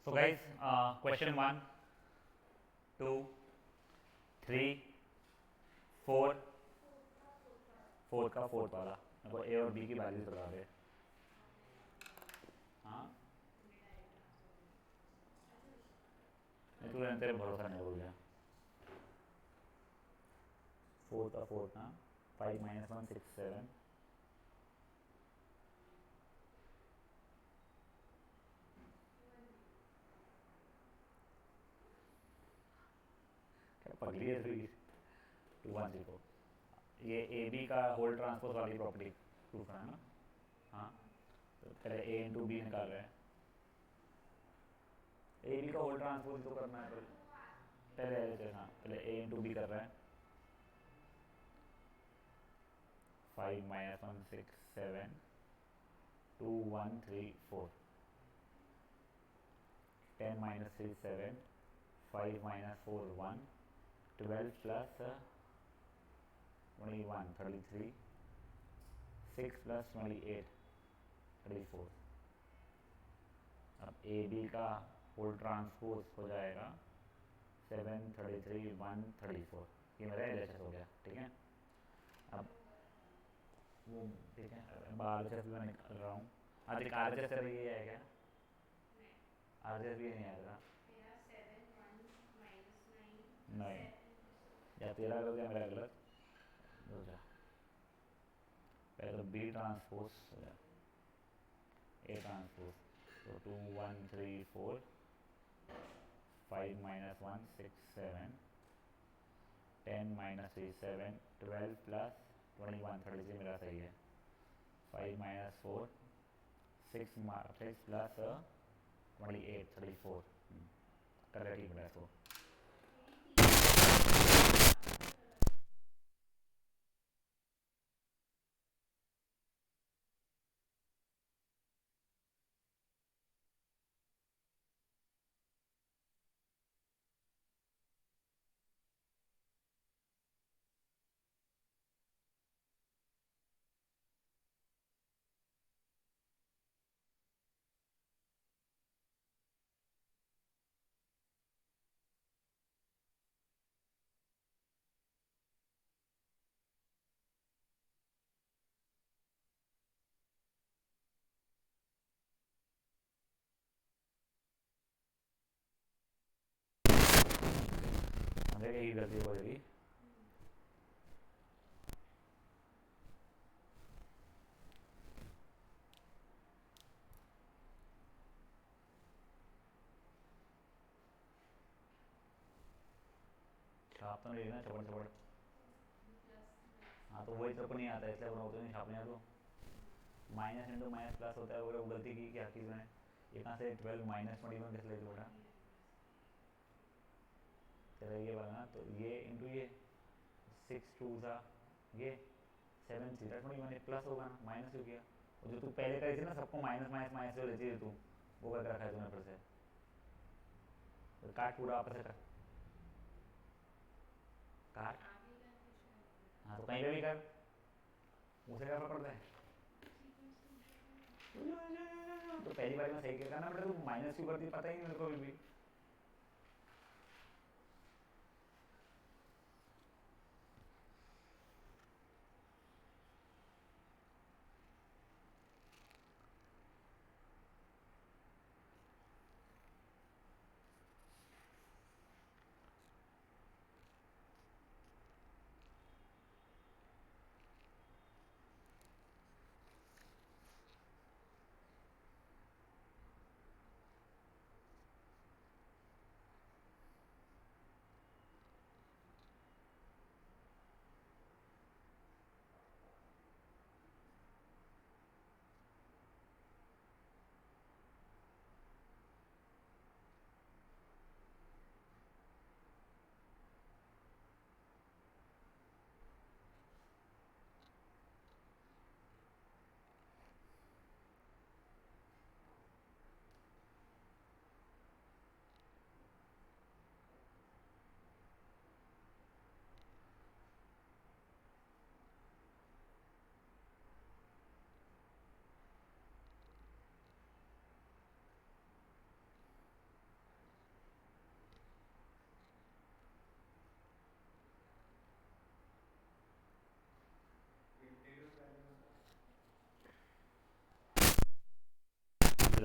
So guys, question 1, 2, 3, 4, fourth का fourth वाला मेरे को ए और बी की वैल्यूज बता दे। हाँ नहीं तू तेरे भरोसा नहीं हो गया। फोर्थ का फोर्थ ना 5 माइनस 1 6 7 क्या पगली है तेरी। 2 1 3 4 ये ए बी का होल ट्रांसपोज वाली प्रॉपर्टी प्रूफ है ना। हाँ तो पहले ए इंटू बी निकाल रहे हैं। ए बी का होल ट्रांसपोज तो करना है पहले पहले हाँ पहले ए इंटू बी कर रहे हैं। 5 minus 1 6 7 2 1 3 4 10 minus 3 7 5 minus 4 1 12 plus 21 33 6 plus 28 34। अब ए बी का होल ट्रांसपोज हो जाएगा 7 33 1 34। ये मेरा एल हो गया। ठीक है अब वो ठीक है बाहर से मैं निकाल रहा हूँ। आज आर एच एस ये है क्या आर एच एस भी नहीं आएगा। नहीं या तेरा गलत या मेरा गलत हो जा। पहले तो बी ट्रांसपोज हो जाए ए ट्रांसपोज तो 2 1 3 4 5 minus 1 6 7 10 minus 3 7 12 plus 21 33 मेरा सही है। 5 minus 4 6 6 plus 28 34 करेक्ट ही मिला इसको। देख यही गलती हो जाएगी। छाप तो नहीं ना चपड़ चपड़। हाँ तो वही तो को नहीं आता इसलिए वो तो नहीं छापने तो माइनस इंटू माइनस प्लस होता है वो गलती की क्या की मैंने ये कहाँ से 12 माइनस 21 कैसे ले बोला तेरा ये वाला ना तो ये इंटू ये 6 2 सा ये 7 3 21 प्लस होगा ना माइनस हो गया। और जो तू पहले करी थी ना सबको माइनस माइनस माइनस जो लेती थी तू वो करके रखा है तूने फिर से तो काट पूरा आपस से काट। हाँ तो कहीं पे भी कर उसे क्या फर्क पड़ता है। तो पहली बार में सही करना ना बेटा तू माइनस क्यों करती पता ही नहीं मेरे को भी।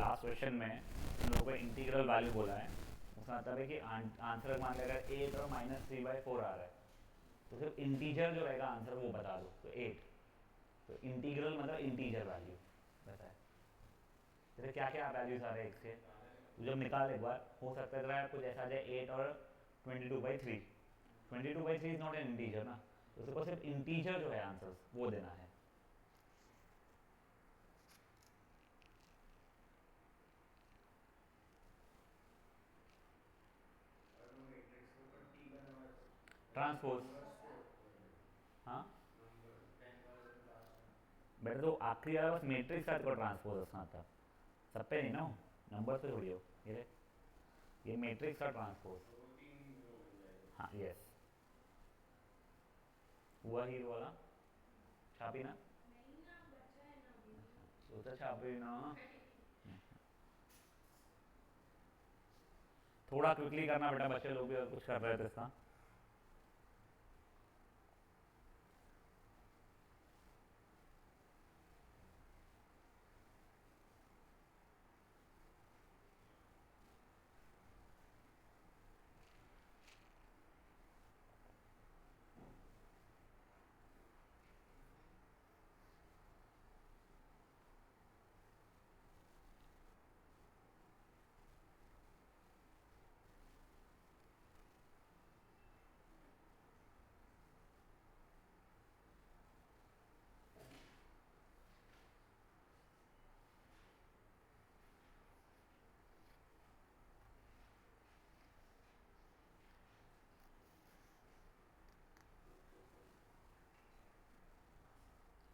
लास्ट क्वेश्चन में हम लोगों को इंटीग्रल वैल्यू बोला है, उसका मतलब है कि आंसर मान लेगा 8 और -3/4 आ रहा है, तो सिर्फ इंटीजर जो रहेगा आंसर वो बता दो, तो 8, तो इंटीग्रल मतलब इंटीजर वैल्यू बताए। जैसे क्या क्या वैल्यूज आ रहे हैं एक्स के, तो जब निकाल एक बार हो सकता है तेरा कुछ ऐसा आ जाए 8 और 22/3, 22/3 इज नॉट एन इंटीजर ना, तो उसको सिर्फ इंटीजर जो है आंसर वो देना है। ट्रांसपोज, हाँ बेटा तो आखिरी वाला बस मैट्रिक्स का तो ट्रांसपोज असना था, सब पे नहीं ना, नंबर पे थोड़ी हो ये मैट्रिक्स का ट्रांसपोज। हाँ यस, हुआ ही वाला छापी ना, तो छापी ना, थोड़ा क्विकली करना बेटा, बच्चे लोग भी और कुछ कर रहे थे इसका।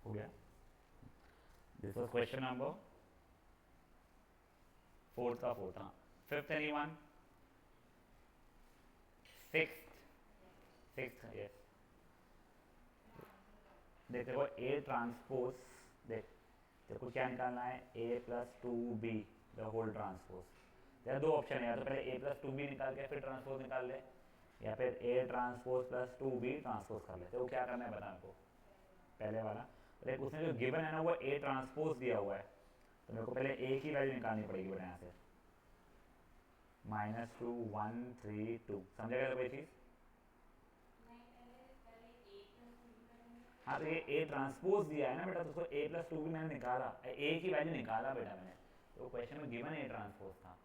हो गया, दिस वाज क्वेश्चन नंबर 4 का 4, हाँ 5th anyone, 6th, 6th yes. देख देखो ए ट्रांसपोज, देख देखो क्या निकालना है, A plus two B the whole transpose. तेरा दो ऑप्शन है, या तो पहले ए प्लस टू बी निकाल के फिर ट्रांसपोज निकाल ले, या फिर A transpose plus two B transpose कर ले। तो क्या करना है बता मेरे को, पहले वाला। देख उसने जो गिवन है ना वो ए ट्रांसपोज दिया हुआ है, तो मेरे को पहले ए की वैल्यू निकालनी पड़ेगी बेटा यहाँ से, -2 1 3 2, समझेगा कोई चीज़। हाँ तो ये ए ट्रांसपोज दिया है ना बेटा, तो उसको ए प्लस टू भी मैंने निकाला, ए की वैल्यू निकाला बेटा मैंने, तो क्वेश्चन में गिवन ए ट्रांसपोज था,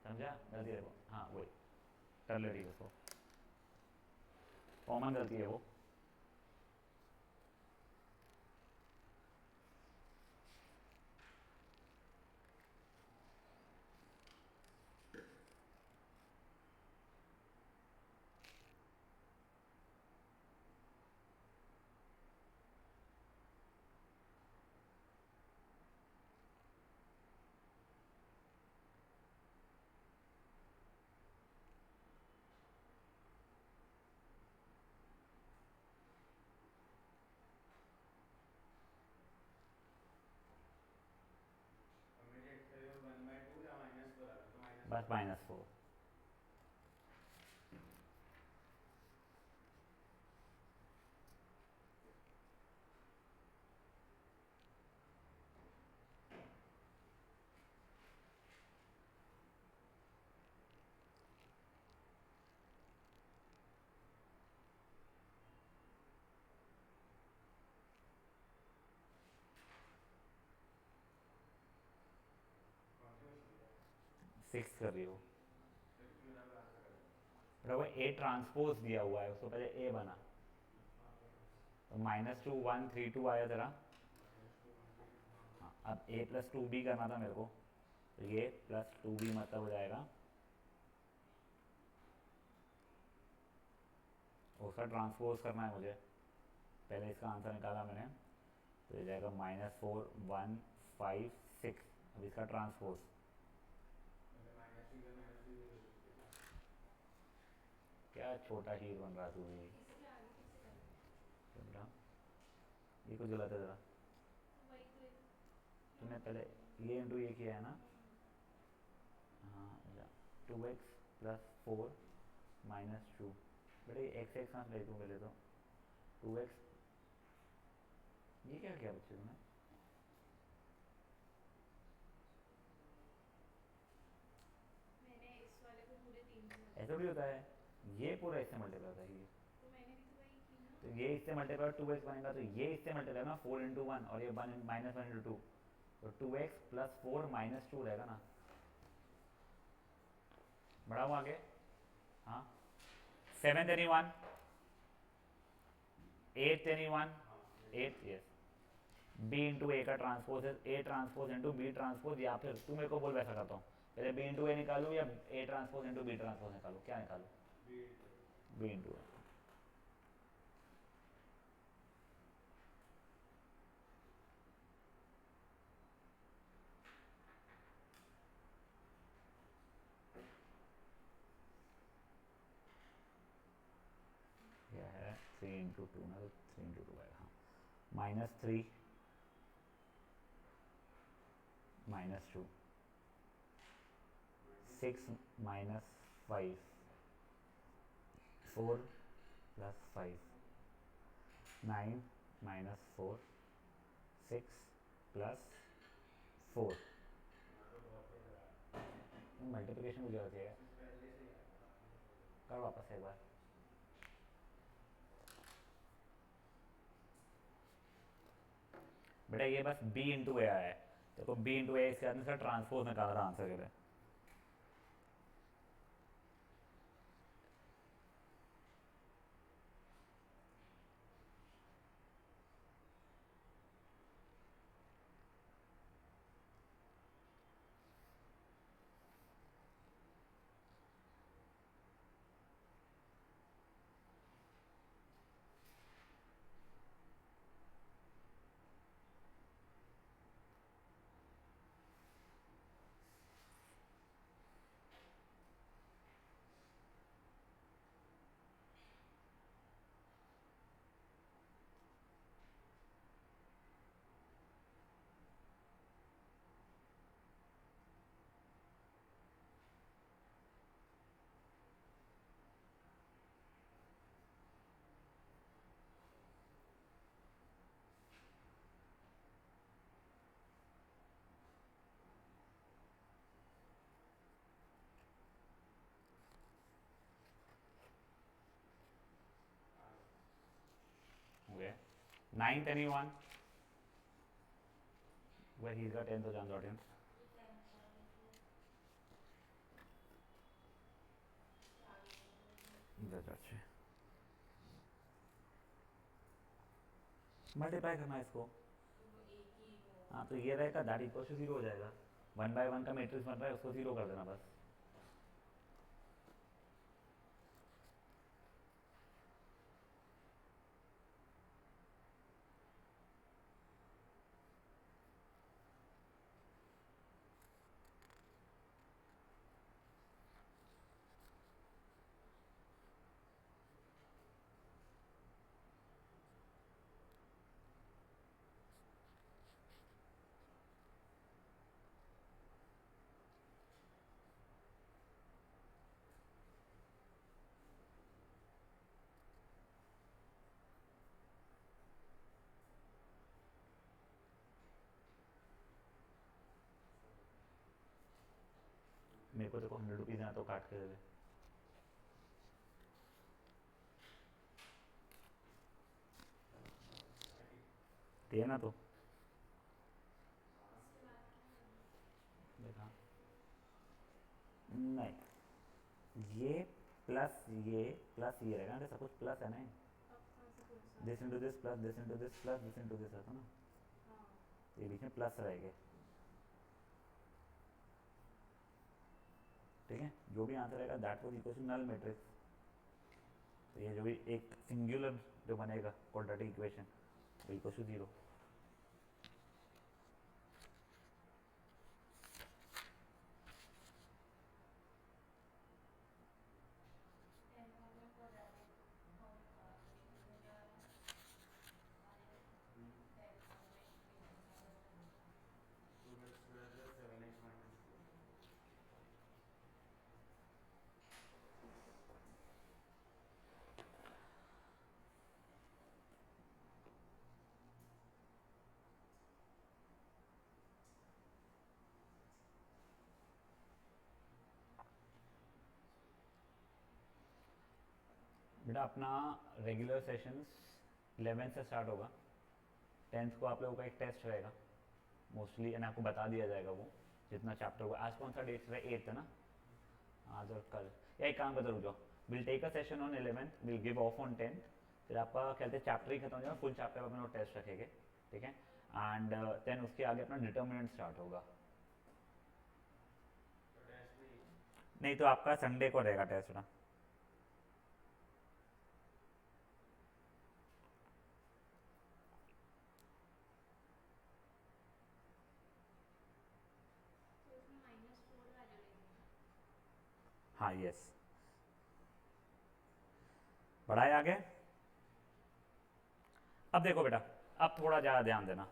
समझा। गलती देखो, हाँ वही कर ले ठीक, उसको कॉमन गलती है वो। बस -4, सिक्स कर रही हो बेटा, वो ए ट्रांसपोज दिया हुआ है, उसको पहले ए बना, तो -2 1 3 2 आया तेरा। हाँ अब ए प्लस टू बी करना था मेरे को, तो ये प्लस टू बी मतलब हो जाएगा, उसका ट्रांसपोज करना है मुझे, पहले इसका आंसर निकाला मैंने, तो ये जाएगा -4 1 5 6, अब इसका ट्रांसपोज, क्या छोटा हीर बन रहा तू भी बेटा, ये कुछ गलत है ज़रा, तूने पहले ये इंटू ये किया है ना, हाँ 2x प्लस 4 -2, बेटा ये x x ले दूँ पहले, तो 2x, ये क्या किया बच्चे तुमने, थोड़ी होता है, ये पूरा इससे मल्टीप्लाई होता है ये, तो ये इससे मल्टीप्लाई 2x बनेगा, तो ये इससे मल्टीप्लाई ना 4 इंटू वन, और ये माइनस वन इंटू टू, तो 2x प्लस 4 माइनस टू रहेगा ना। बढ़ाऊँ आगे? हाँ, 7 any one, 8 any one, 8, yes. B into A का ट्रांसपोज है A transpose into B transpose, या फिर तू मेरे को बोल वैसा करता हूँ, पहले बी इंटू ए निकालूँ या A transpose into B transpose निकालूँ, क्या निकालूँ? B into A. यह है 3 इंटू टू ना, तो 3 इंटू टू आएगा, हाँ, minus 3 minus two, 6 minus 5, 4 plus 5, 9 minus 4, 6 plus 4, multiplication मुझे होती है, कर वापस एक बार। बेटा ये बस b इंटू ए आया है, देखो b इंटू ए, इसके आदमी से ट्रांसपोज निकाल रहा आंसर के लिए। Okay. 9th anyone? Where he's got 10th John's audience. Multiply करना है इसको, हाँ, तो ये रहेगा दैट इक्वल टू 0 हो जाएगा, 1 बाय 1 का मैट्रिक्स बन रहा है, उसको 0 कर देना बस। मेरे को देखो 100 रुपीज़ यहाँ तो काट के दे दे, दिए ना, तो देखा नहीं, ये प्लस ये रहेगा ना, सब कुछ प्लस है ना, this into this plus this into this plus this into this रहता ना, ये बीच में प्लस रहेंगे, ठीक है। जो भी आंसर आएगा that was equal to null matrix, तो ये जो भी एक सिंगुलर जो बनेगा क्वाड्रेटिक इक्वेशन वो इक्वल टू 0। बेटा अपना रेगुलर सेशंस 11 से स्टार्ट होगा, 10th को आप लोगों का एक टेस्ट रहेगा मोस्टली, एंड आपको बता दिया जाएगा वो जितना चैप्टर होगा। आज कौन सा डेट है? 8th है ना, आज और कल। या एक काम करते रुक जाओ, will take a session on 11th, will give off on 10th, फिर आपका कहते हैं चैप्टर ही खत्म हो जाएगा, फुल चैप्टर अपने लोग टेस्ट रखेंगे, ठीक है। एंड देन उसके आगे अपना डिटर्मिनेंट स्टार्ट होगा। नहीं तो आपका संडे को रहेगा टेस्ट ना। हाँ यस, बढ़ाए आगे। अब देखो बेटा, अब थोड़ा ज़्यादा ध्यान देना।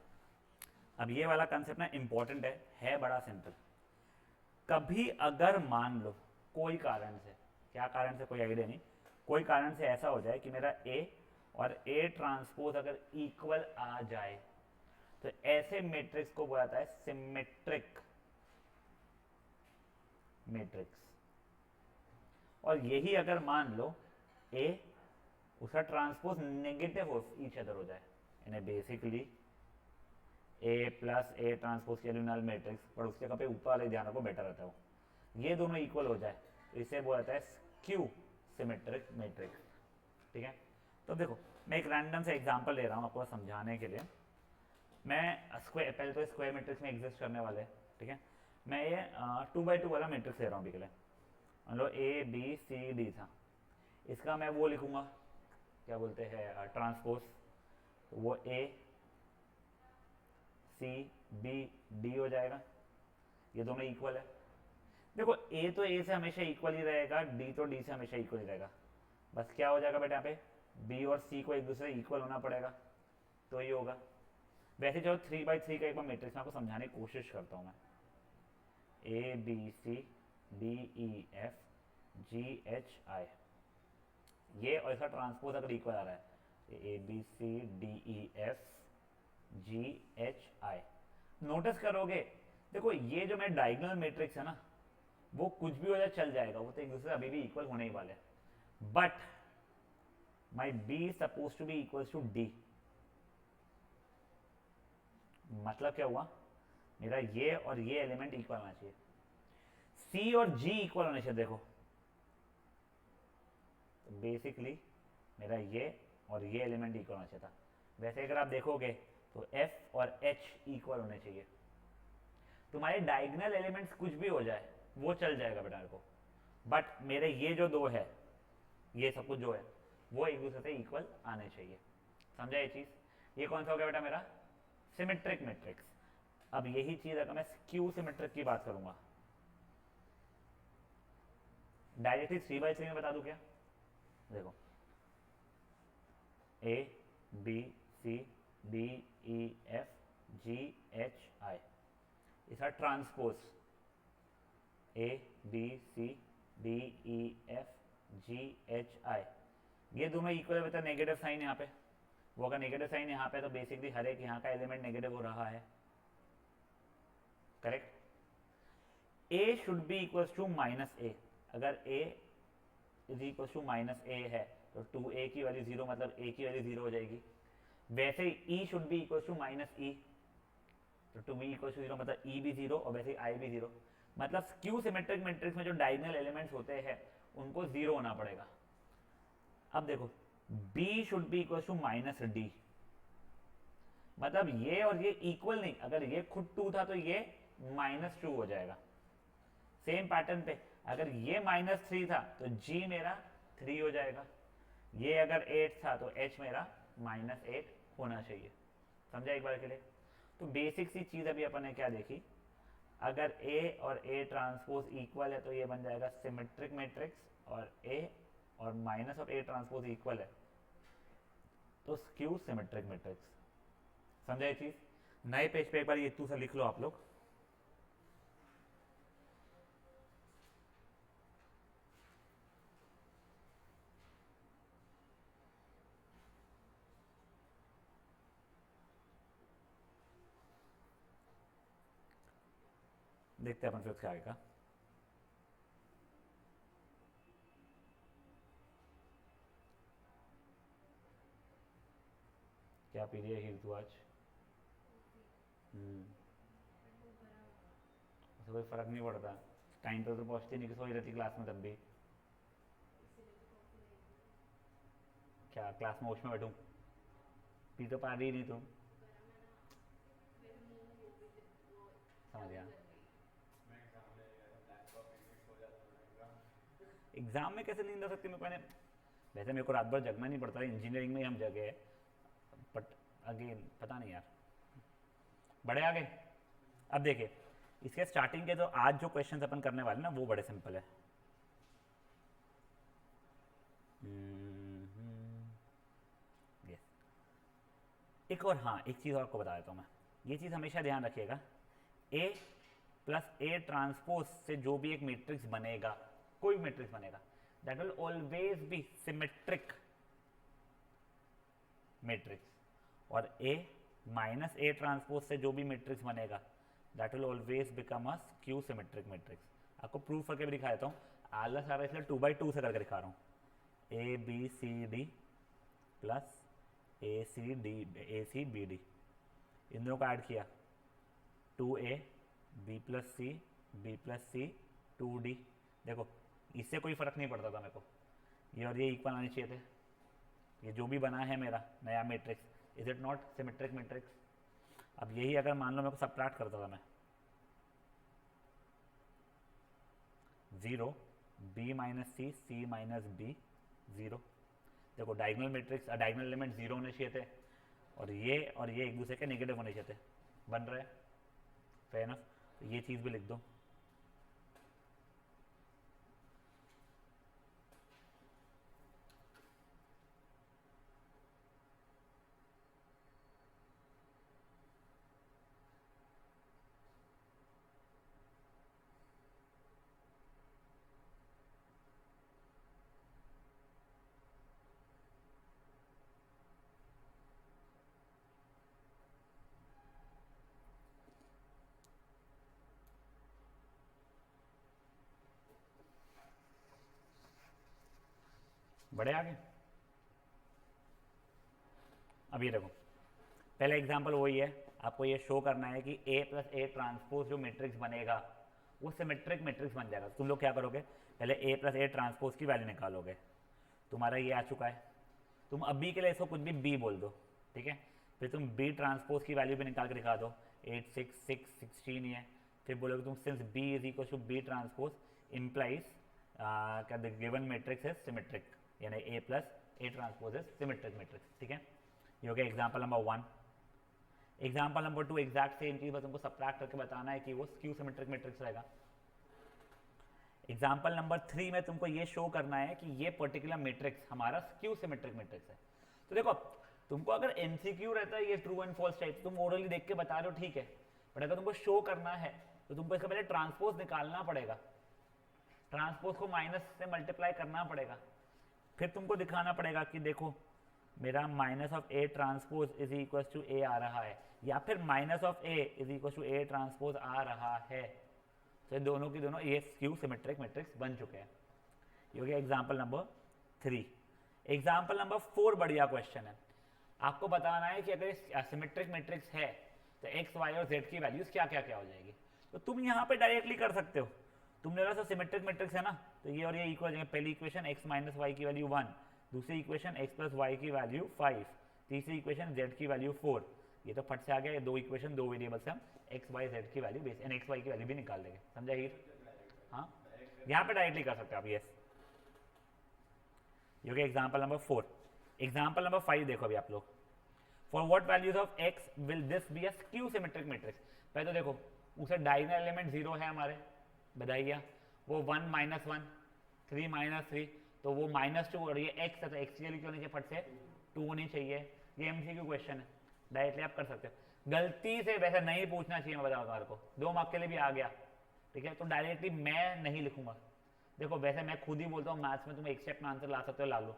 अब ये वाला कंसेप्ट ना इंपॉर्टेंट है बड़ा सिंपल। कभी अगर मान लो कोई कारण से, क्या कारण से कोई आइडिया नहीं, कोई कारण से ऐसा हो जाए कि मेरा ए और ए ट्रांसपोज अगर इक्वल आ जाए, तो ऐसे मैट्रिक्स को बोला जाता है सिमेट्रिक मैट्रिक्स। और यही अगर मान लो ए उसका ट्रांसपोज नेगेटिव ईच अदर हो जाए, यानी basically A plus A transpose के नल मैट्रिक्स, पर उसके कभी ऊपर वाले ध्यान रखो बेटर रहता है, ये दोनों इक्वल हो जाए तो इसे बोला जाता है स्क्यू सिमेट्रिक मैट्रिक्स, ठीक है। तो देखो मैं एक रैंडम से एग्जांपल ले रहा हूँ आपको समझाने के लिए। मैं स्क्वायर, पहले तो स्क्वायर मैट्रिक्स में एग्जिस्ट करने वाले, ठीक है। मैं ये 2x2 वाला मैट्रिक्स ले रहा हूँ अभी के लिए। मान लो ए बी सी डी था, इसका मैं वो लिखूंगा क्या बोलते हैं ट्रांसपोज, तो वो ए सी बी डी हो जाएगा, ये दोनों इक्वल है। देखो ए तो ए से हमेशा इक्वल ही रहेगा, डी तो डी से हमेशा इक्वल ही रहेगा, बस क्या हो जाएगा बेटा यहाँ पे बी और सी को एक दूसरे इक्वल होना पड़ेगा, तो ये होगा। वैसे जो 3x3 का एक बार मैट्रिक्स में आपको समझाने की कोशिश करता हूँ मैं, A B C D E F G H I, ये और इसका ट्रांसपोज अगर इक्वल आ रहा है, A B C D E F G H I, notice करोगे देखो ये जो मैं डायगोनल मैट्रिक्स है ना, वो कुछ भी हो जाए चल जाएगा, वो तो एक दूसरे अभी भी इक्वल होने ही वाले, but my B suppose to be equal to D. मतलब क्या हुआ, मेरा ये और ये एलिमेंट इक्वल होना चाहिए, सी और जी इक्वल होने चाहिए। देखो तो बेसिकली मेरा ये और ये एलिमेंट इक्वल होना चाहिए था। वैसे अगर आप देखोगे तो एफ और एच इक्वल होने चाहिए। तुम्हारे डायगोनल एलिमेंट्स कुछ भी हो जाए वो चल जाएगा बेटा मेरे को, बट मेरे ये जो दो है, ये सब कुछ जो है वो एक दूसरे से इक्वल आने चाहिए। समझा ये चीज? ये कौन सा हो गया बेटा मेरा सिमेट्रिक मैट्रिक्स। अब यही चीज अगर मैं स्क्यू सिमेट्रिक की बात करूंगा, डायरेक्टली 3x3 में बता दूं क्या? देखो A B C D E F G H I, इसका transpose A B C D E F G H I, ये दोनों इक्वल है। नेगेटिव साइन यहाँ पे, वो अगर नेगेटिव साइन यहाँ पे तो बेसिकली हर एक यहाँ का एलिमेंट नेगेटिव हो रहा है, correct. A should be equal to minus A, अगर A is equal to minus A है तो 2a की वैल्यू 0, मतलब a की वैल्यू 0 हो जाएगी। वैसे ही e should be equal to minus E, तो 2b इक्वल टू 0 मतलब e भी 0 और वैसे ही i भी 0। मतलब स्क्यू सिमेट्रिक मैट्रिक्स में जो डायगोनल एलिमेंट्स होते हैं उनको 0 होना पड़ेगा। अब देखो b should be equal to minus D, मतलब ये और ये इक्वल नहीं, अगर ये खुद 2 था तो ये -2 हो जाएगा। सेम पैटर्न पे अगर ये -3 था तो g मेरा 3 हो जाएगा, ये अगर 8 था तो h मेरा -8 होना चाहिए। समझा एक बार के लिए? तो बेसिक सी चीज अभी अपन ने क्या देखी, अगर a और a ट्रांसपोज इक्वल है तो ये बन जाएगा सिमेट्रिक मैट्रिक्स, और a और minus of a transpose equal है तो स्क्यू सिमेट्रिक मैट्रिक्स। समझा ये चीज? नए पेज पे एक बार ये तू सा लिख लो आप लोग। देखते हैं अपन फिर उसके आगे का। क्या पी रही है हीर तू आज? उससे कोई फ़र्क नहीं पड़ता, टाइम पर तो पहुँचती नहीं कि सोई रहती क्लास में तब भी। क्या क्लास में होश में बैठूँ? पी तो पा रही नहीं तुम। समझ गया। एग्जाम में कैसे नींद आ सकती है मेरे को? मैंने वैसे मेरे को रात भर जगना नहीं पड़ता, इंजीनियरिंग में ही हम जगे हैं, बट अगेन पता नहीं यार। बड़े आगे। अब देखिए इसके स्टार्टिंग के जो आज जो क्वेश्चंस अपन करने वाले ना वो बड़े सिंपल है। यस। एक और, हाँ एक चीज़ और आपको बता देता हूँ मैं, ये चीज़ हमेशा ध्यान रखिएगा, ए प्लस ए ट्रांसपोज से जो भी एक मैट्रिक्स बनेगा, कोई भी मैट्रिक्स बनेगा, that will always be symmetric matrix, और ए माइनस ए ट्रांसपोज से जो भी मैट्रिक्स बनेगा that will always become a skew symmetric matrix. आपको प्रूफ करके भी दिखा देता हूँ, आला सारा इसलिए 2x2 से करके दिखा रहा हूँ। A B C D plus A C B D, इन दोनों को ऐड किया 2a b प्लस सी 2d। देखो इससे कोई फर्क नहीं पड़ता था मेरे को, ये और ये इक्वल आने चाहिए थे। ये जो भी बना है मेरा नया matrix, is it not symmetric matrix? अब यही अगर मान लो मेरे को सबट्रैक्ट करता था मैं, 0 b माइनस सी माइनस बी 0। देखो डायगोनल मैट्रिक्स, डायगोनल एलिमेंट 0 होने चाहिए थे, और ये एक दूसरे के नेगेटिव होने चाहिए थे, बन रहा है फेयर एनफ। तो ये चीज़ भी लिख दो। बड़े आगे। अब ये देखो पहले एग्जांपल वही है, आपको ये शो करना है कि a प्लस ए ट्रांसपोज जो मैट्रिक्स बनेगा वो सिमेट्रिक मैट्रिक्स बन जाएगा। तुम लोग क्या करोगे, पहले a प्लस ए ट्रांसपोज की वैल्यू निकालोगे। तुम्हारा ये आ चुका है, तुम अभी के लिए इसको कुछ भी b बोल दो, ठीक है। फिर तुम b ट्रांसपोज की वैल्यू भी निकाल के दिखा दो, 8 6 6 16 ही है। फिर बोलोगे तुम since b is equal to b transpose implies क्या the given matrix is symmetric, यानी a plus A transpose is symmetric matrix, ठीक है। ये हो गया example number 1। Example number 2 exact same चीज, बस तुमको सब्ट्रैक्ट करके बताना है कि वो स्क्यू सिमेट्रिक मैट्रिक्स रहेगा। एग्जाम्पल नंबर 3 में तुमको ये शो करना है कि ये पर्टिकुलर मैट्रिक्स हमारा स्क्यू सिमेट्रिक मैट्रिक्स है। तो देखो तुमको अगर एमसीक्यू रहता है ये ट्रू एंड फॉल्स टाइप, तुम ओरली देख के बता रहे हो ठीक है, बट अगर तुमको शो करना है तो तुमको इसका पहले ट्रांसपोज निकालना पड़ेगा, ट्रांसपोज को माइनस से मल्टीप्लाई करना पड़ेगा, फिर तुमको दिखाना पड़ेगा कि देखो मेरा minus of A transpose is equal to A आ रहा है, या फिर minus of A is equal to A transpose आ रहा है। तो दोनों की दोनों ये स्क्यू सिमेट्रिक मैट्रिक्स बन चुके हैं। ये हो गया एग्जाम्पल नंबर 3। एग्जाम्पल नंबर 4 बढ़िया क्वेश्चन है, आपको बताना है कि अगर सिमेट्रिक मैट्रिक्स है तो एक्स वाई और जेड की वैल्यूज क्या क्या क्या हो जाएगी। तो तुम यहाँ पे डायरेक्टली कर सकते हो, तुमने बोला सिमेट्रिक मैट्रिक्स है ना, तो ये और ये इक्वल हो जाएंगे। पहली इक्वेशन एक्स माइनस वाई की वैल्यू 1, दूसरी इक्वेशन x प्लस वाई की वैल्यू 5, तीसरी इक्वेशन z की वैल्यू 4। ये तो फट से आ गया, ये दो इक्वेशन दो वेरिएबल से हम x y z की value base and x y की वैल्यू भी निकाल देंगे, समझा हीर? हाँ यहाँ पे डायरेक्टली कर सकते हो आप, यस। ये हो गया एग्जाम्पल नंबर 4। एग्जाम्पल नंबर 5 देखो अभी आप लोग, for what values of x will this be a skew symmetric matrix. पहले तो देखो उसे डायगोनल एलिमेंट 0 है हमारे, बताइए वो 1 माइनस 1 3 माइनस 3, तो वो -2 और ये x है तो x की वैल्यू क्यों नहीं चाहिए, फट से 2 होनी चाहिए। ये एमसीक्यू क्वेश्चन है, डायरेक्टली आप कर सकते हो। गलती से वैसे नहीं पूछना चाहिए, मैं बताऊँ तुम्हारे को, 2 मार्क के लिए भी आ गया, ठीक है। तो डायरेक्टली मैं नहीं लिखूंगा। देखो वैसे मैं खुद ही बोलता हूँ मैथ्स में तुम एक स्टेप में आंसर ला सकते हो, ला लो,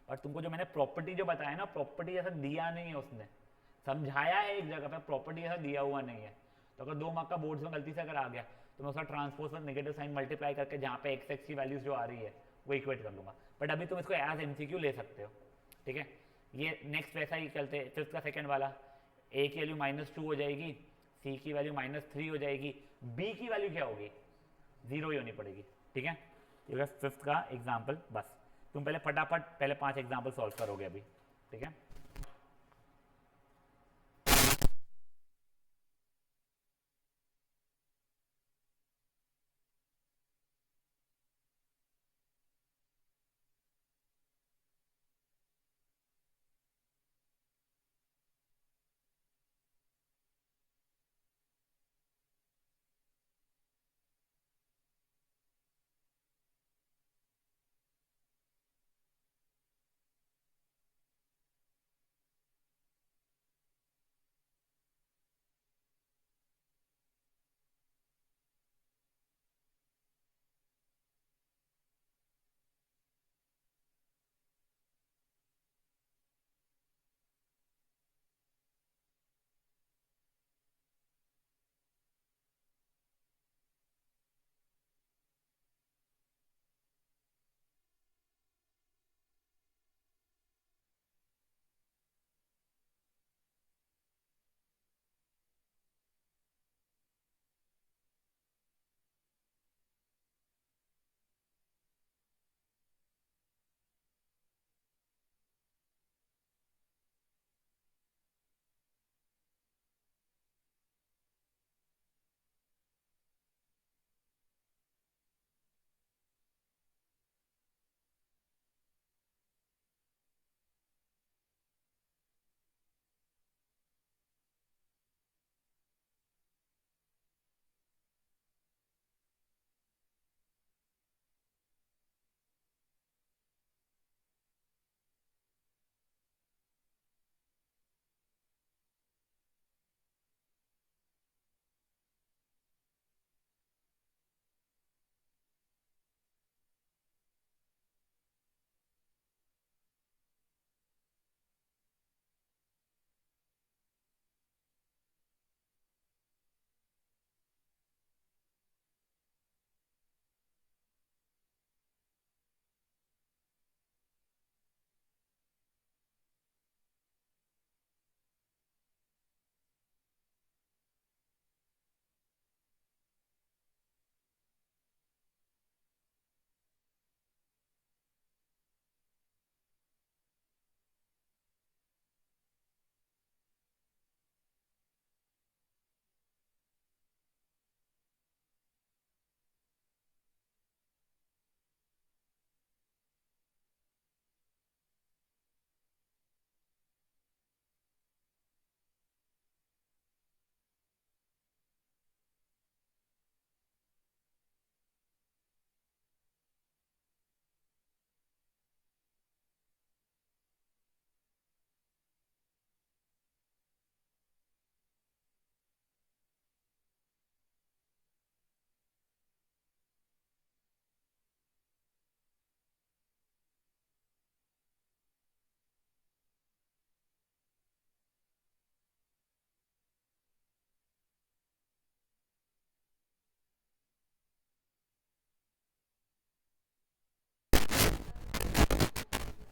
और तुमको जो मैंने प्रॉपर्टी जो बताया ना, प्रॉपर्टी ऐसा दिया नहीं है, उसने समझाया है एक जगह पे, प्रॉपर्टी ऐसा दिया हुआ नहीं है। तो अगर 2 मार्क का बोर्ड्स में गलती से अगर आ गया तो मैं उसका ट्रांसपोज पर नेगेटिव साइन मल्टीप्लाई करके जहाँ पे एक्स की वैल्यूज जो आ रही है वो इक्वेट कर लूंगा। बट अभी तुम इसको एज एमसीक्यू ले सकते हो, ठीक है। ये नेक्स्ट वैसा ही चलते, फिफ्थ का सेकंड वाला, ए की वैल्यू -2 हो जाएगी, सी की वैल्यू -3 हो जाएगी, बी की वैल्यू क्या होगी, 0 ही होनी पड़ेगी। ठीक है, ये फिफ्थ का एग्जाम्पल। बस तुम पहले फटाफट पहले 5 एग्जाम्पल सॉल्व करोगे अभी। ठीक है,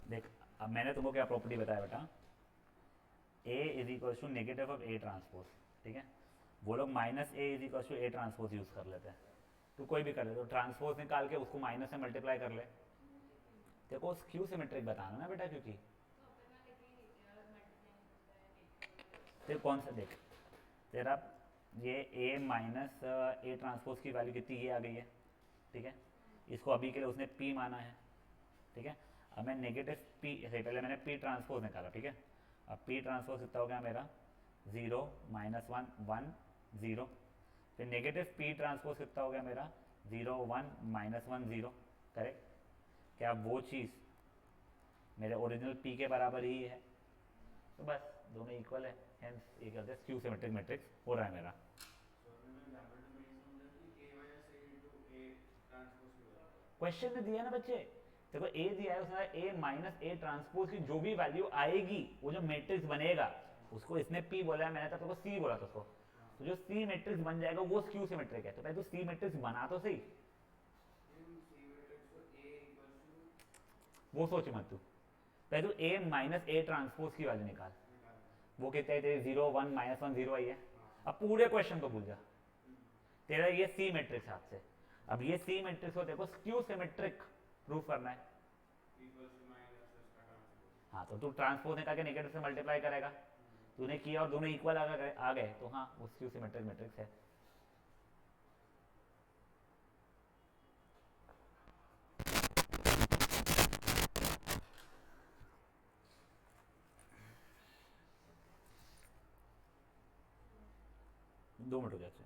देख अब मैंने तुमको क्या प्रॉपर्टी बताया बेटा, A is equal to negative of A transpose. ठीक है, वो लोग minus A is equal to A transpose use कर लेते हैं, तो कोई भी कर ले, तो ट्रांसपोज निकाल के उसको माइनस से मल्टीप्लाई कर ले। देखो स्क्यू सिमेट्रिक बताना ना बेटा, क्योंकि तेरे कौन सा देख, तेरा ये ए माइनस ए ट्रांसपोज की वैल्यू कितनी ये आ गई है। ठीक है, इसको अभी के लिए उसने पी माना है। ठीक है, अब मैं नेगेटिव पी से पहले मैंने पी ट्रांसपोज निकाला। ठीक है, अब पी ट्रांसपोज कितना हो गया मेरा, 0 -1 1 0। फिर नेगेटिव पी ट्रांसपोज कितना हो गया मेरा, 0 1 -1 0। करेक्ट, क्या वो चीज़ मेरे ओरिजिनल पी के बराबर ही है, तो बस दोनों इक्वल है, हेंस ये कहते हैं स्क्यू सिमेट्रिक मैट्रिक्स हो रहा है मेरा। क्वेश्चन में दिया ना बच्चे, देखो ए दिया है, उसने ए माइनस ए ट्रांसपोज की जो भी वैल्यू आएगी, वो जो मैट्रिक्स बनेगा उसको इसने पी बोला है, मैंने तो सी बोला था उसको, तो जो सी मैट्रिक्स बन जाएगा वो स्क्यू सिमेट्रिक है। तो पहले तो सी मैट्रिक्स बना तो सही, वो सोच मत तू, पहले तू ए माइनस ए ट्रांसपोज की वैल्यू निकाल, वो कितने है तेरे 0 1 -1 0 आई है। अब पूरे क्वेश्चन को भूल जा, तेरा ये सी मैट्रिक्स आपसे, अब ये सी मैट्रिक्स को देखो स्क्यू सिमेट्रिक प्रूफ करना है। हाँ तो तू ट्रांसपोज निकाल के नेगेटिव से मल्टीप्लाई करेगा, तूने किया और दोनों इक्वल आ गए तो हाँ वो स्क्यू सिमेट्रिक मैट्रिक्स है। दो मिनट हो जाते हैं।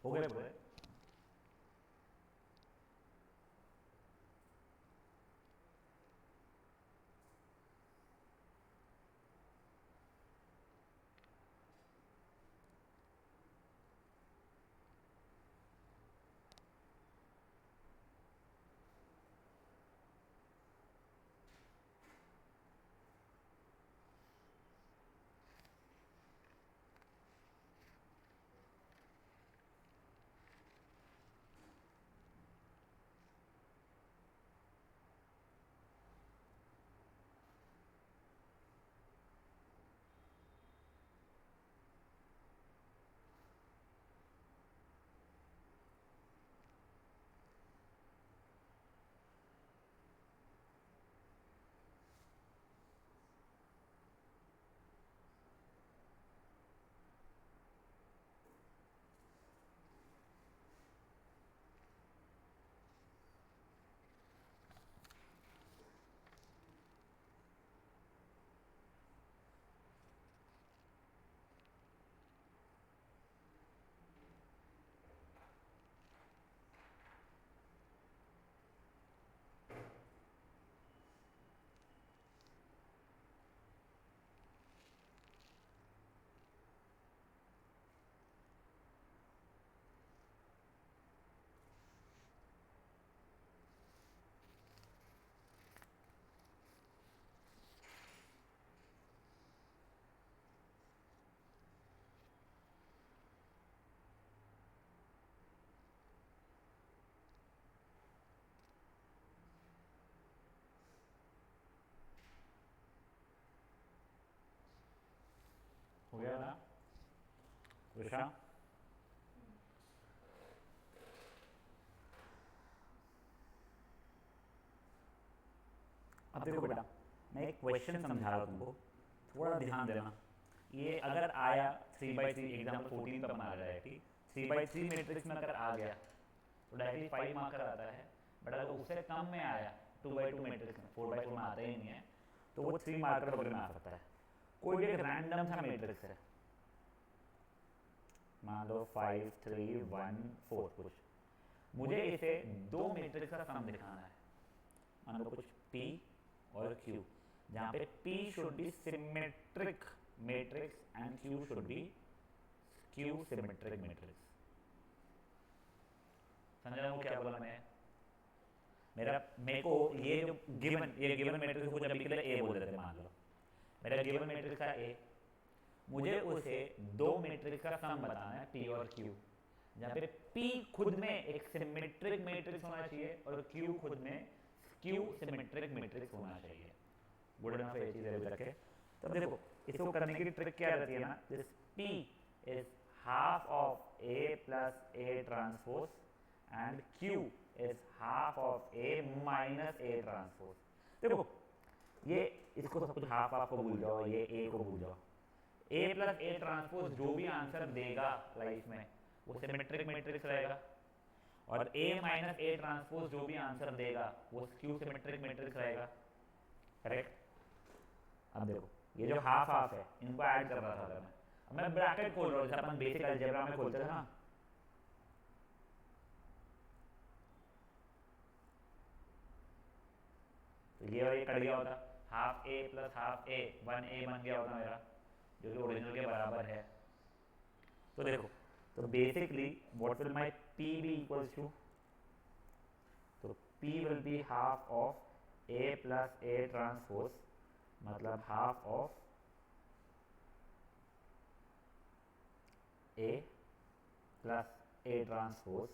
हो गए पूरे। गया ना विशा? अब देखो बेटा, मैं एक क्वेश्चन समझा रहा हूँ तुमको, थोड़ा ध्यान देना। ये अगर आया 3/3 एग्जाम्पल 14 पे बना डायरेक्टली 3/3 मैट्रिक्स में अगर आ गया तो डायरेक्टली 5 मार्कर आता है। बट अगर उससे कम में आया 2/2 मैट्रिक्स में, 4/4 में आता ही नहीं है, तो वो 3 मार्कर वगैरह में आ सकता है। कोई भी एक रैंडम सा मैट्रिक्स है, मान लो 5 3 1 4 कुछ, मुझे इसे दो मैट्रिक्स का सम दिखाना है। मान लो कुछ P और Q, जहाँ पे P should be symmetric matrix and Q should be skew symmetric matrix. समझा वो क्या बोला मैं? मेरे को ये जो गिवन मैट्रिक्स को जब भी के लिए A बोल देते हैं, मान लो मेरा गिवन मैट्रिक्स का A, मुझे उसे दो मैट्रिक्स का सम बताना है P और Q, जहाँ पे P खुद में एक सिमेट्रिक मैट्रिक्स होना चाहिए और Q खुद में स्क्यू सिमेट्रिक मैट्रिक्स होना चाहिए। गुड इनफ ये चीज अभी तक है। तो देखो इसको करने की ट्रिक क्या रहती है ना, this P is half of A plus A transpose and Q is half of A minus A transpose. देखो ये इसको सब कुछ हाफ हाफ को भूल जाओ, ये A को भूल जाओ। A प्लस A ट्रांसपोज जो भी आंसर देगा लाइफ में वो सिमेट्रिक मैट्रिक्स रहेगा, और A माइनस A ट्रांसपोज जो भी आंसर देगा वो स्क्यू सिमेट्रिक मैट्रिक्स रहेगा। करेक्ट? अब देखो ये जो हाफ हाफ है इनको ऐड कर रहा था मैं, अब मैं ब्रैकेट खोल रहा हूँ जैसे अपन बेसिक अलजेब्रा में खोलते थे ना। तो ये और ये कट गया होता, half A plus half A 1A बन गया होता मेरा, जो कि ओरिजिनल के बराबर है। तो देखो तो basically what will my P be equals to, तो P will be half of A plus A transpose, मतलब half of A plus A transpose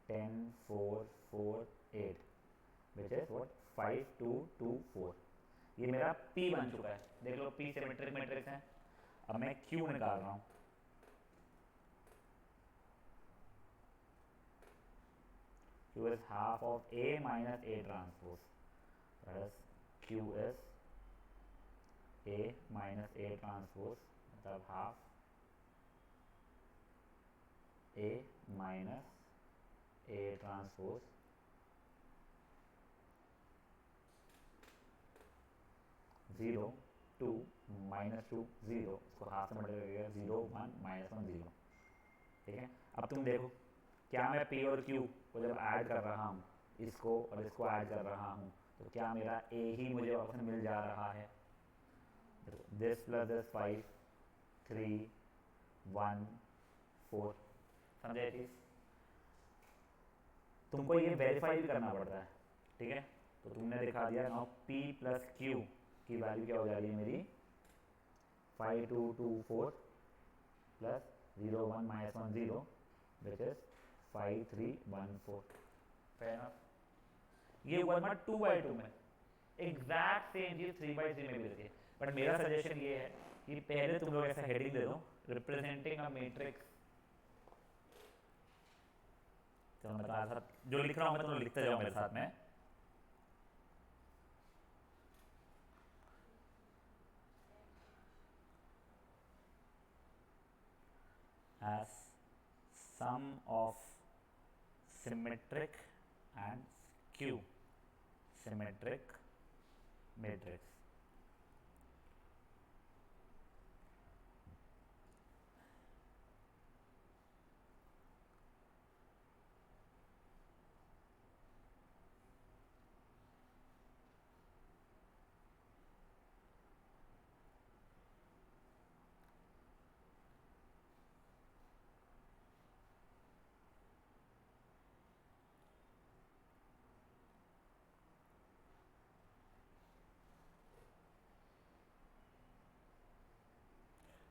10 4 4 8 which is what 5 2 2 4। ये मेरा P बन चुका है, देख लो P सिमेट्रिक मैट्रिक्स है। अब मैं Q निकाल रहा हूँ, Q is half of A minus A transpose, that is Q is A minus A transpose, मतलब half A minus A transpose zero 2 minus 2 0, इसको हाफ से मल्टीप्लाई करिएगा 0 1 माइनस 1 0। ठीक है, अब तुम देखो क्या मैं P और Q को जब ऐड कर रहा हूँ, इसको और इसको ऐड कर रहा हूँ, तो क्या मेरा A ही मुझे वापस मिल जा रहा है? This plus this 5 3 1 4। समझे चीज? तुमको ये वेरीफाई भी करना पड़ता है। ठीक है, तो तुमने दिखा दिया नाउ P प्लस Q की वैल्यू क्या हो जा रही है मेरी 5 2 2 4 plus 0 1 minus 1 0 which is 5 3 1 4। Fair enough? ये हुआ था 2/2 में, एग्जैक्ट सेम चीज 3/3 में भी रहती है। बट मेरा सजेशन ये है कि पहले तुम लोग ऐसा हेडिंग दे दो, रिप्रेजेंटिंग अ मैट्रिक्स। चलो मैं तुम्हारे साथ जो लिख रहा हूँ मैं तुम लिखते जाओ मेरे साथ में। as sum of symmetric and skew symmetric matrix।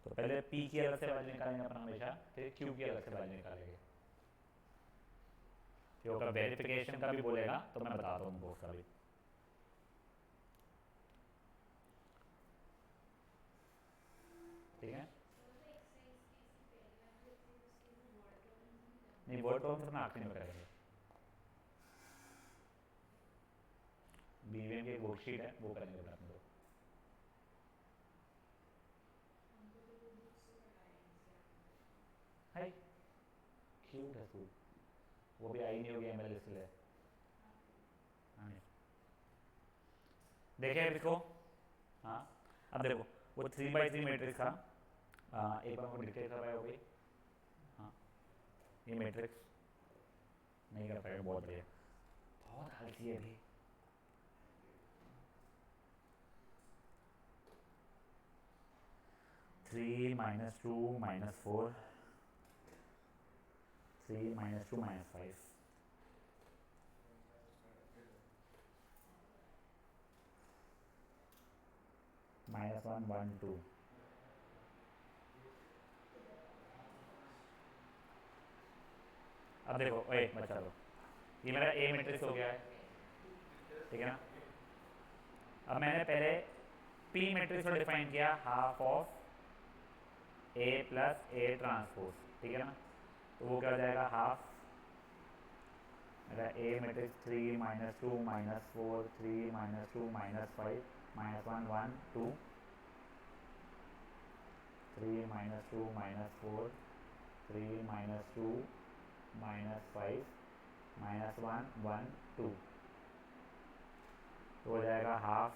तो पहले P की अलग से वैल्यू निकालेंगे अपन हमेशा, फिर Q की अलग से वैल्यू निकालेंगे। फिर अगर वेरिफिकेशन का भी बोलेगा तो मैं बताता हूँ तुमको उसका भी। ठीक है, नहीं वर्ड प्रॉब्लम तो मैं आखिरी में करेंगे। बीवीएम की एक वर्कशीट है वो करेंगे अपने लोग। हाय क्यूट है तू, वो भी आई नहीं होगी एमएल इसलिए। हाँ देखे इसको। हाँ अब देखो वो 3x3 मैट्रिक्स था। एक बार को डिक्टेट करवाया हो गई। हाँ ये मैट्रिक्स नहीं कर पाएगा, बहुत बढ़िया, बहुत आलसी है अभी। Three minus two minus four, 3 minus 2 minus 5, minus 1 1 2। अब देखो ओए बचा लो, ये मेरा ए मैट्रिक्स हो गया है, ठीक है ना। अब मैंने पहले पी मैट्रिक्स को डिफाइन किया, half of A plus A transpose, ठीक है ना। तो वो क्या हो जाएगा, हाफ मेरा A matrix 3 minus 2 minus 4, 3 minus 2 minus 5 minus 1 1 2, 3 minus 2 minus 4, 3 minus 2 minus 5 minus 1 1 2, तो हो जाएगा half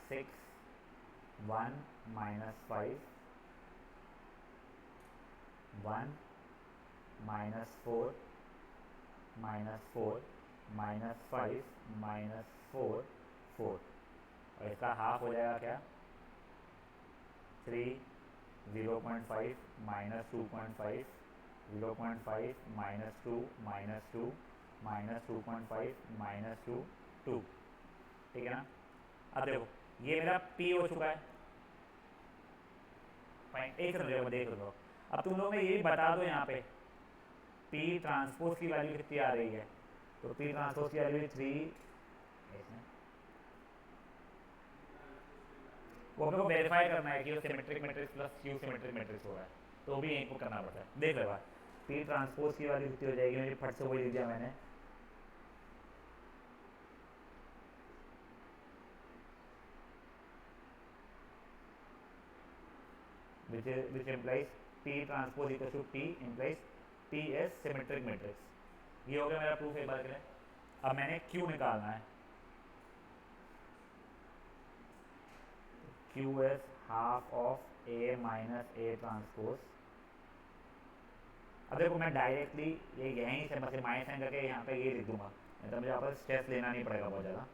6 1 minus 5 1 minus 4 minus 4 minus 5 minus 4 4, और इसका हाफ हो जाएगा क्या 3 0.5 minus 2.5 0.5 minus 2 minus 2 minus 2.5 minus 2 2, ठीक है ना। अब देखो ये मेरा P हो चुका है, एक सेकंड देख लो। अब तुम लोग ये बता दो यहाँ पे P ट्रांसपोज की वैल्यू कितनी आ रही है, तो P ट्रांसपोज की वैल्यू 3, वो अपने को वेरीफाई करना है कि वो symmetric matrix plus Q symmetric matrix हो रहा है, तो भी यहीं को करना पड़ता है। देख लो बात, P ट्रांसपोज की वैल्यू कितनी हो जाएगी, मुझे फट से वही लिख दिया मैंने, which implies P transpose equal to P implies P is symmetric matrix. ये हो गया मेरा प्रूफ एक बार के लिए। अब मैंने Q निकालना है, Q is half of A minus A transpose. अब देखो मैं डायरेक्टली ये यहीं से बस माइनस साइन करके यहाँ पे ये लिख दूंगा, नहीं तो मुझे यहाँ पर स्ट्रेस लेना नहीं पड़ेगा बहुत ज़्यादा।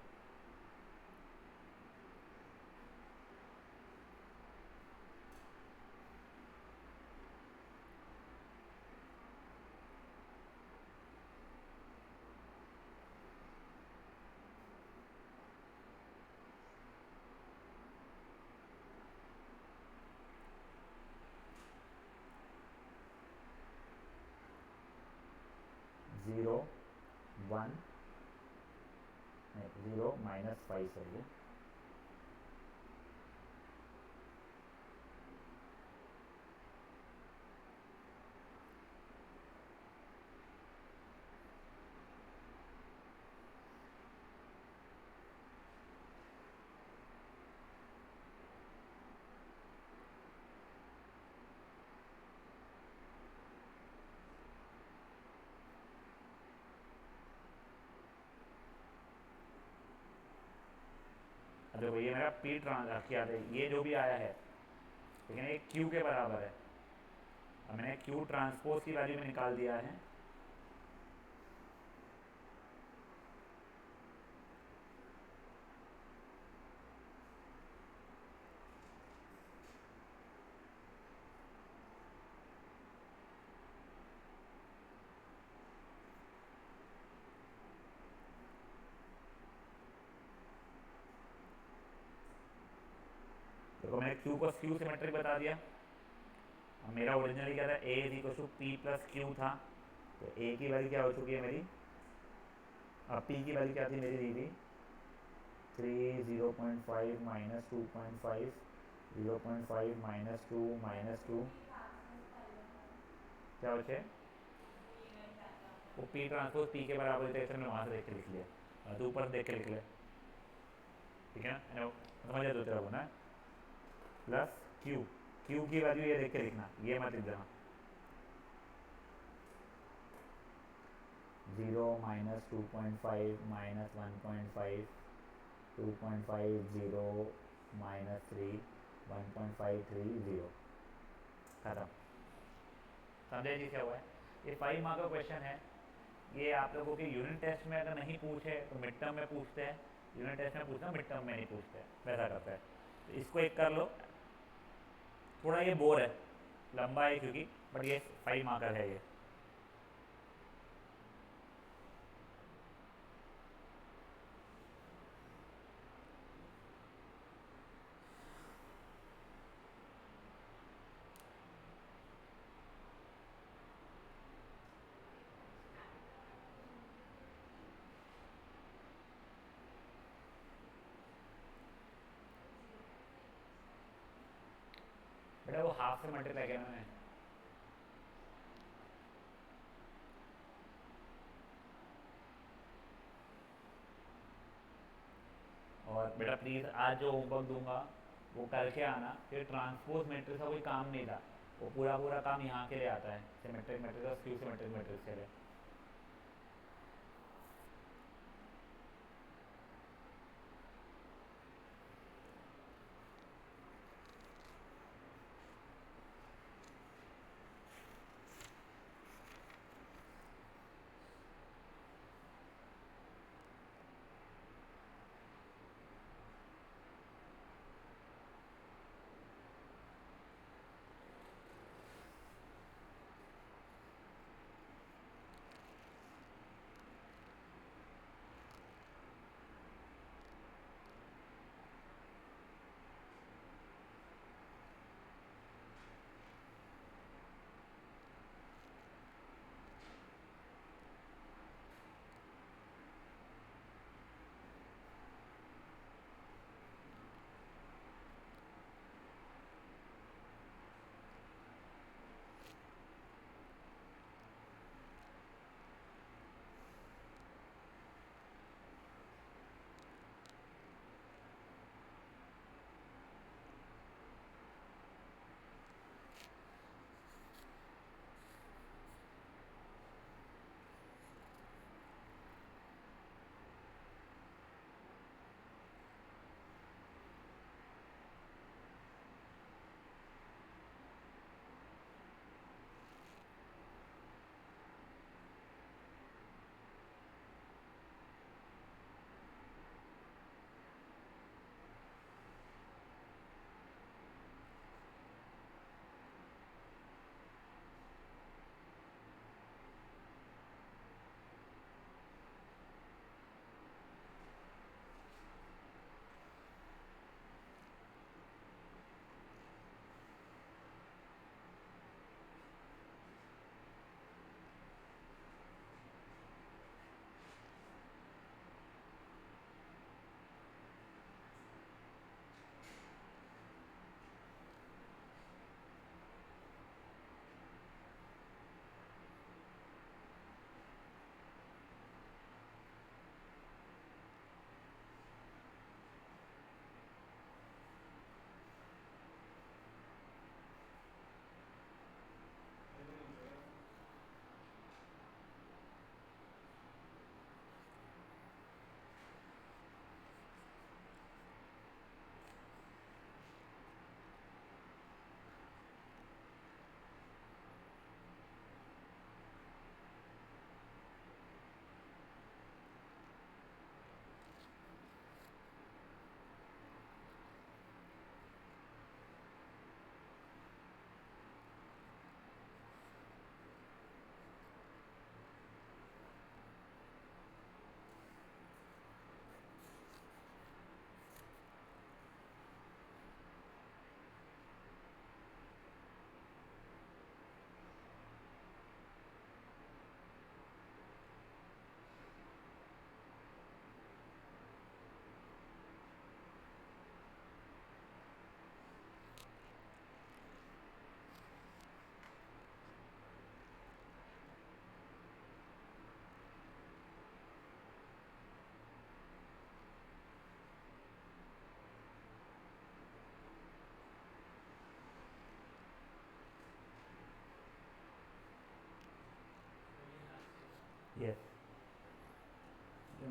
जीरो 1 नहीं 0 माइनस 5 सॉरी, देखो ये मेरा P क्या है, ये जो भी आया है ठीक है ना, ये Q के बराबर है। अब मैंने Q ट्रांसपोज की वैल्यू में निकाल दिया है, देखो मैंने Q को Q सिमेट्रिक बता दिया। अब मेरा ओरिजिनली क्या था, A is equal to P plus Q था, तो ए की वैल्यू क्या हो चुकी है मेरी, अब पी की वैल्यू क्या थी मेरी दीदी, 0.5 माइनस 2.5, 0.5 माइनस 2 माइनस 2 क्या बचे, वो पी ट्रांसपोज पी के बराबर थे, हमने वहाँ से देख के लिख लिया, तो ऊपर देख के लिख ले, ठीक है ना, समझ दो तेरा ना, प्लस क्यू, क्यू की वैल्यू ये देख के लिखना, ये मत लिख देना, 0 माइनस 2.5 माइनस 1.5, 2.5 0 माइनस 3, 1.53 0, खत्म। समझे जी क्या हुआ है, ये 5 मार्क का क्वेश्चन है, ये आप लोगों के यूनिट टेस्ट में अगर नहीं पूछे तो मिड टर्म में पूछते हैं, यूनिट टेस्ट में पूछना, मिड टर्म में नहीं पूछते, वैसा करता है। तो इसको एक कर लो, थोड़ा ये बोर है, लंबा है क्योंकि, बट ये 5 मार्कर है ये। बेटा वो हाफ से मल्टीप्लाई किया मैंने, और बेटा प्लीज़ आज जो होमवर्क दूंगा वो करके आना, फिर ट्रांसपोज मैट्रिक्स का कोई काम नहीं था, वो पूरा पूरा काम यहाँ के लिए आता है, सिमेट्रिक मैट्रिक्स और स्क्यू सिमेट्रिक मैट्रिक्स के लिए।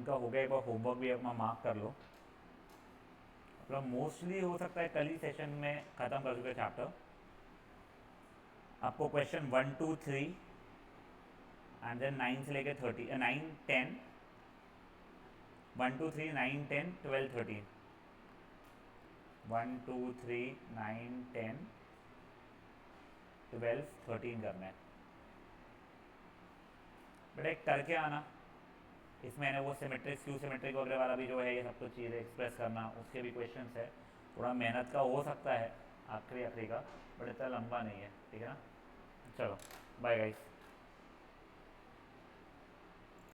उनका हो गया, एक बार होमवर्क भी अपना मार्क कर लो। मतलब मोस्टली हो सकता है कल ही सेशन में ख़त्म कर चुके चैप्टर। आपको क्वेश्चन 1 2 3 एंड देन 9 से लेके 30 9 10 1 2 3 9 10 12 13 1 2 3 9 10 12 13 करना है। बट एक करके आना, इसमें मैंने वो सिमेट्रिक स्क्यू सिमेट्रिक वगैरह वाला भी जो है ये सब कुछ चीज़ें एक्सप्रेस करना, उसके भी क्वेश्चंस है। थोड़ा मेहनत का हो सकता है आखिरी का, बट इतना लंबा नहीं है, ठीक है ना। चलो बाय गाइस।